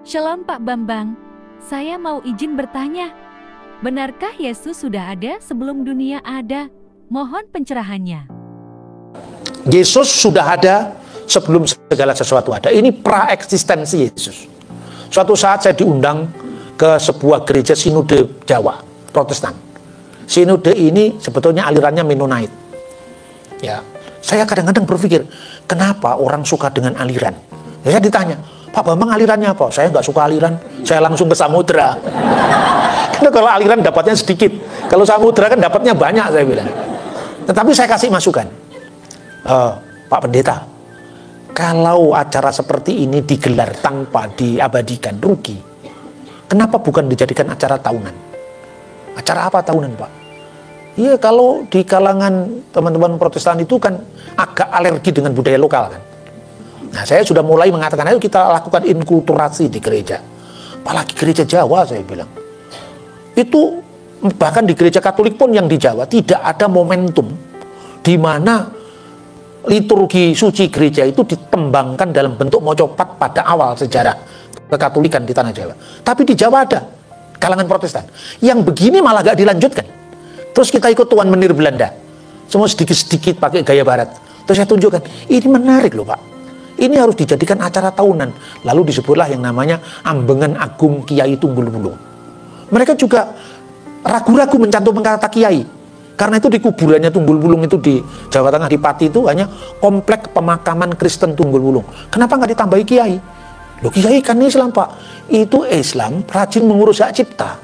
Shalom Pak Bambang, saya mau izin bertanya. Benarkah Yesus sudah ada sebelum dunia ada? Mohon pencerahannya. Yesus sudah ada sebelum segala sesuatu ada. Ini pra-eksistensi Yesus. Suatu saat saya diundang ke sebuah gereja sinode Jawa, Protestan. Sinode ini sebetulnya alirannya Mennonite. Ya, saya kadang-kadang berpikir, kenapa orang suka dengan aliran? Ya, saya ditanya, Pak Bambang alirannya apa? Saya nggak suka aliran, saya langsung ke samudra. Karena kalau aliran dapatnya sedikit, kalau samudra kan dapatnya banyak, saya bilang. Tetapi saya kasih masukan, Pak Pendeta, kalau acara seperti ini digelar tanpa diabadikan, rugi. Kenapa bukan dijadikan acara tahunan? Acara apa tahunan, Pak? Iya, kalau di kalangan teman-teman Protestan itu kan agak alergi dengan budaya lokal kan. Nah, saya sudah mulai mengatakan, ayo kita lakukan inkulturasi di gereja. Apalagi gereja Jawa, saya bilang. Itu bahkan di gereja Katolik pun yang di Jawa tidak ada momentum di mana liturgi suci gereja itu ditembangkan dalam bentuk mocopat pada awal sejarah kekatolikan di tanah Jawa. Tapi di Jawa ada kalangan Protestan. Yang begini malah gak dilanjutkan. Terus kita ikut Tuan Menir Belanda. Semua sedikit-sedikit pakai gaya barat. Terus saya tunjukkan, ini menarik loh Pak. Ini harus dijadikan acara tahunan. Lalu disebutlah yang namanya Ambengan Agung Kiai Tunggul Wulung. Mereka juga ragu-ragu mencantumkan kata kiai. Karena itu di kuburannya Tunggul Wulung itu di Jawa Tengah, di Pati itu hanya komplek pemakaman Kristen Tunggul Wulung. Kenapa nggak ditambahi kiai? Loh, kiai kan Islam Pak. Itu Islam rajin mengurus hak cipta.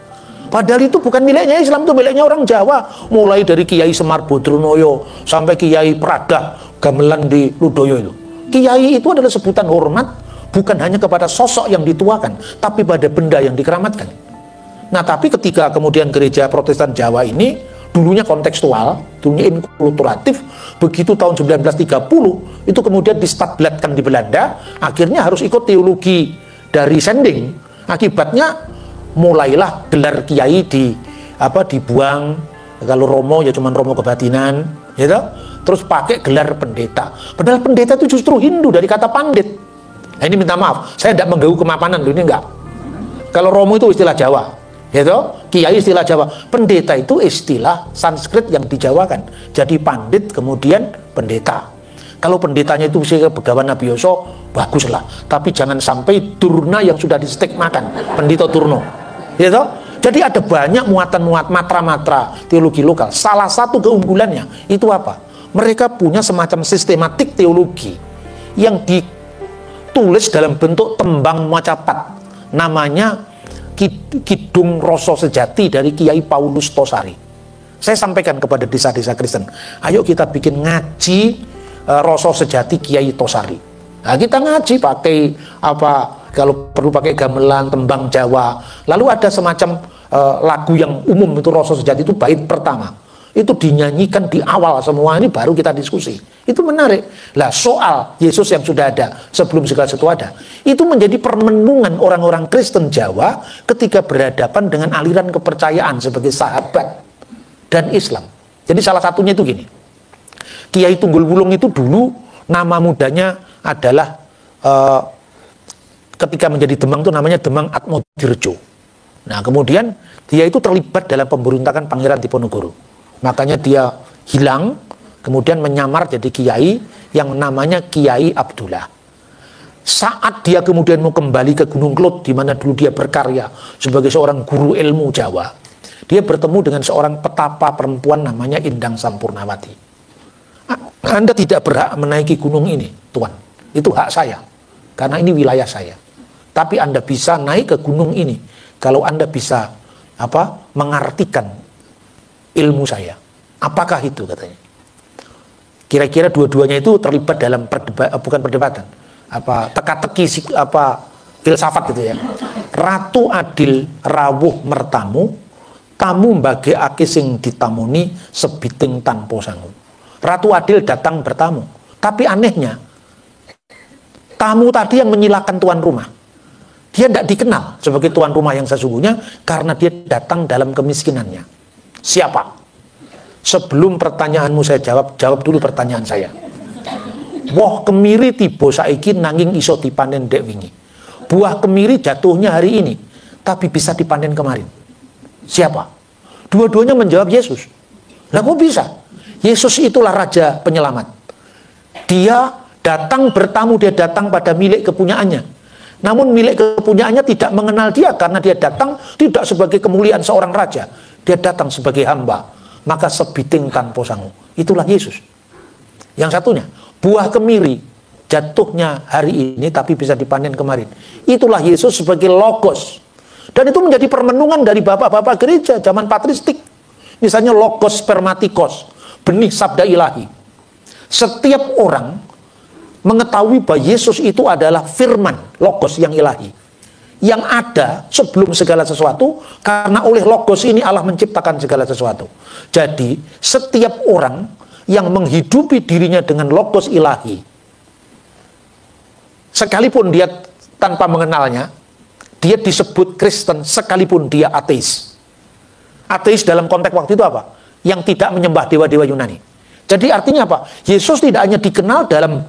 Padahal itu bukan miliknya Islam, itu miliknya orang Jawa. Mulai dari Kiai Semar Bodronoyo sampai Kiai Pradah Gamelan di Ludoyo itu. Kiai itu adalah sebutan hormat bukan hanya kepada sosok yang dituakan, tapi pada benda yang dikeramatkan. Nah, tapi ketika kemudian gereja Protestan Jawa ini dulunya kontekstual, dulunya inkulturatif, begitu tahun 1930 itu kemudian distablatkan di Belanda, akhirnya harus ikut teologi dari Sending. Akibatnya mulailah gelar kiai dibuang. Kalau Romo ya cuman Romo kebatinan, gitu. Terus pakai gelar pendeta. Padahal pendeta itu justru Hindu dari kata pandit. Nah, ini minta maaf, saya tidak mengganggu kemapanan, ini enggak. Kalau Romo itu istilah Jawa, gitu. Kiai istilah Jawa. Pendeta itu istilah Sanskrit yang dijawakan. Jadi pandit kemudian pendeta. Kalau pendetanya itu usia Begawan Abiyosho, baguslah. Tapi jangan sampai Durna yang sudah distigmakan, Pendito Turno, gitu. Jadi ada banyak matra-matra teologi lokal. Salah satu keunggulannya itu apa? Mereka punya semacam sistematik teologi yang ditulis dalam bentuk tembang mocapat. Namanya Kidung Roso Sejati dari Kiai Paulus Tosari. Saya sampaikan kepada desa-desa Kristen, ayo kita bikin ngaji Roso Sejati Kiai Tosari. Nah, kita ngaji pakai kalau perlu pakai gamelan, tembang Jawa. Lalu ada semacam lagu yang umum itu Roso Sejati itu bait pertama. Itu dinyanyikan di awal semua, ini baru kita diskusi. Itu menarik. Lah, soal Yesus yang sudah ada sebelum segala sesuatu ada, itu menjadi permenungan orang-orang Kristen Jawa ketika berhadapan dengan aliran kepercayaan sebagai sahabat dan Islam. Jadi salah satunya itu gini. Kiai Tunggul Wulung itu dulu nama mudanya adalah ketika menjadi Demang itu namanya Demang Atmodirjo. Nah, kemudian dia itu terlibat dalam pemberontakan Pangeran Diponegoro. Makanya dia hilang, kemudian menyamar jadi kiai yang namanya Kiai Abdullah. Saat dia kemudian mau kembali ke Gunung Klut, di mana dulu dia berkarya sebagai seorang guru ilmu Jawa, dia bertemu dengan seorang petapa perempuan namanya Indang Sampurnawati. Anda tidak berhak menaiki gunung ini, Tuan. Itu hak saya, karena ini wilayah saya. Tapi Anda bisa naik ke gunung ini kalau Anda bisa mengartikan ilmu saya. Apakah itu, katanya. Kira-kira dua-duanya itu terlibat dalam bukan perdebatan, teka-teki filsafat gitu ya. Ratu adil rawuh mertamu, tamu mbage aki sing ditamuni sebiting tanpa sangu. Ratu adil datang bertamu, tapi anehnya tamu tadi yang menyilakan tuan rumah. Dia tidak dikenal sebagai tuan rumah yang sesungguhnya karena dia datang dalam kemiskinannya. Siapa? Sebelum pertanyaanmu saya jawab dulu pertanyaan saya. Woh kemiri tiba saiki nanging iso dipanen dek wingi. buah kemiri jatuhnya hari ini, tapi bisa dipanen kemarin. Siapa? Dua-duanya menjawab Yesus. Lah kok bisa? Yesus itulah Raja Penyelamat. Dia datang bertamu, dia datang pada milik kepunyaannya. Namun milik kepunyaannya tidak mengenal dia, karena dia datang tidak sebagai kemuliaan seorang raja. Dia datang sebagai hamba. Maka sebiting tanpa sangu. Itulah Yesus. Yang satunya, buah kemiri jatuhnya hari ini tapi bisa dipanen kemarin. Itulah Yesus sebagai logos. Dan itu menjadi permenungan dari bapak-bapak gereja zaman patristik. Misalnya logos spermatikos, benih sabda ilahi. Setiap orang mengetahui bahwa Yesus itu adalah firman, logos yang ilahi, yang ada sebelum segala sesuatu, karena oleh logos ini Allah menciptakan segala sesuatu. Jadi setiap orang yang menghidupi dirinya dengan logos ilahi, sekalipun dia tanpa mengenalnya, dia disebut Kristen sekalipun dia ateis. Ateis dalam konteks waktu itu apa? Yang tidak menyembah dewa-dewa Yunani. Jadi artinya apa? Yesus tidak hanya dikenal dalam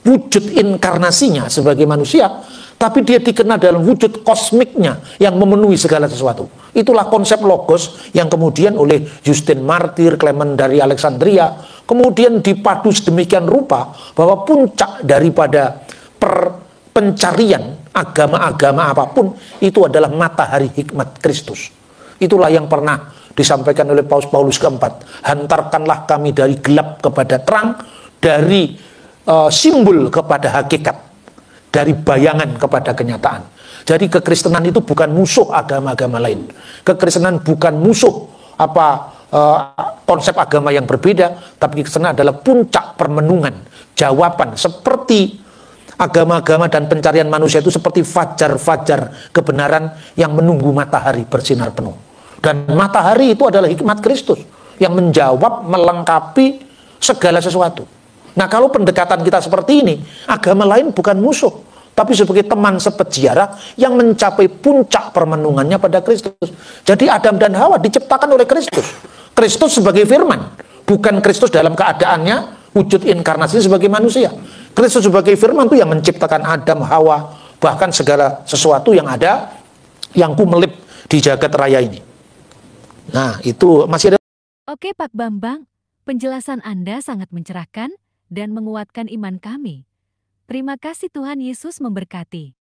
wujud inkarnasinya sebagai manusia, tapi dia dikenal dalam wujud kosmiknya yang memenuhi segala sesuatu. Itulah konsep logos yang kemudian oleh Justin Martyr, Clement dari Alexandria, kemudian dipadu sedemikian rupa bahwa puncak daripada pencarian agama-agama apapun itu adalah matahari hikmat Kristus. Itulah yang pernah disampaikan oleh Paulus keempat. Hantarkanlah kami dari gelap kepada terang, dari simbol kepada hakikat, dari bayangan kepada kenyataan. Jadi kekristenan itu bukan musuh agama-agama lain. Kekristenan bukan musuh konsep agama yang berbeda, tapi kekristenan adalah puncak permenungan, jawaban seperti agama-agama dan pencarian manusia itu seperti fajar-fajar kebenaran yang menunggu matahari bersinar penuh. Dan matahari itu adalah hikmat Kristus yang menjawab, melengkapi segala sesuatu. Nah, kalau pendekatan kita seperti ini, agama lain bukan musuh, tapi sebagai teman sepeziarah yang mencapai puncak permenungannya pada Kristus. Jadi Adam dan Hawa diciptakan oleh Kristus. Kristus sebagai firman, bukan Kristus dalam keadaannya wujud inkarnasi sebagai manusia. Kristus sebagai firman itu yang menciptakan Adam, Hawa, bahkan segala sesuatu yang ada, yang kumelip di jagat raya ini. Nah, itu masih ada. Oke Pak Bambang, penjelasan Anda sangat mencerahkan dan menguatkan iman kami. Terima kasih, Tuhan Yesus memberkati.